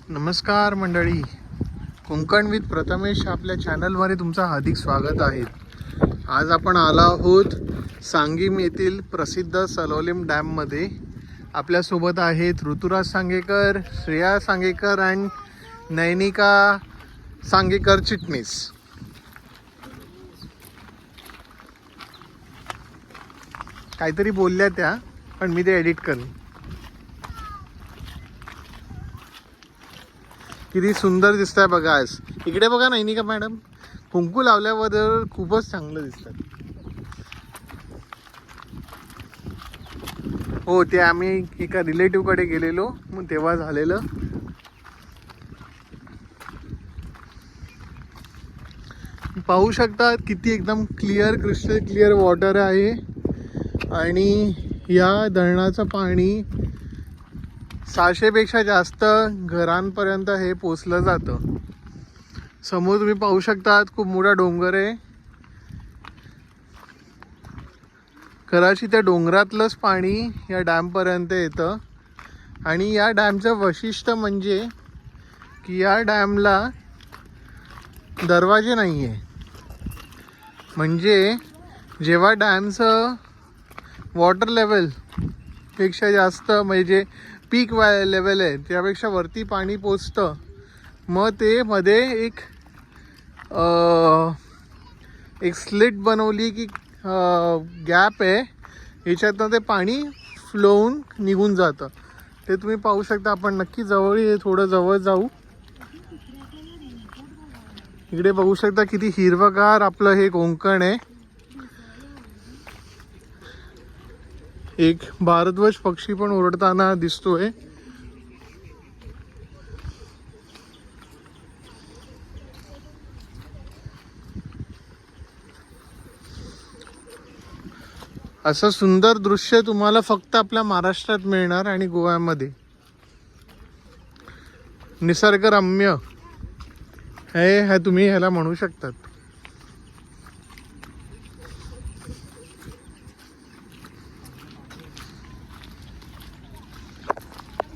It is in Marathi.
नमस्कार मंडळी, कोकण विथ प्रथमेश आपल्या चॅनलमध्ये तुमचं हार्दिक स्वागत आहे. आज आपण आलो आहोत सांगीम येथील प्रसिद्ध सलोलीम डॅममध्ये. आपल्यासोबत आहेत ऋतुराज सांगेकर, श्रेया सांगेकर आणि नैनिका सांगेकर चिटणीस. काहीतरी बोलल्या त्या, पण मी ते एडिट करेन. किती सुंदर दिसत आहे बघा. आज इकडे बघा नैनिका मॅडम, कुंकू लावल्यावर खूपच चांगलं दिसतात. हो, ते आम्ही एका रिलेटिव्ह कडे गेलेलो, मग तेव्हा झालेलं. पाहू शकता किती एकदम क्लिअर, क्रिस्टल क्लिअर वॉटर आहे. आणि या धरणाचं पाणी 600 पेक्षा जास्त घरांपर्यंत हे पोचलं जातं. समोर तुम्ही पाहू शकता खूप मोठा डोंगर आहे. कदाचित त्या डोंगरातलंच पाणी या डॅमपर्यंत येतं. आणि या डॅमचं वैशिष्ट्य म्हणजे की या डॅमला दरवाजे नाही आहे. म्हणजे जेव्हा डॅमचं वॉटर लेवल पेक्षा जास्त, म्हणजे पीक लेवल आहे त्यापेक्षा वरती पाणी पोचतं, मग ते मध्ये एक स्लिट बनवली की गॅप आहे, याच्यातनं ते पाणी फ्लो होऊन निघून जातं. ते तुम्ही पाहू शकता. आपण नक्की थोडं जवळ जाऊ. इकडे बघू शकता किती हिरवगार आपलं हे कोकण आहे. एक भारतध्वज पक्षी पण ओरडताना दिसतोय. असं सुंदर दृश्य तुम्हाला फक्त आपल्या महाराष्ट्रात मिळणार आणि गोव्यामध्ये. निसर्गरम्य हे तुम्ही ह्याला म्हणू शकतात.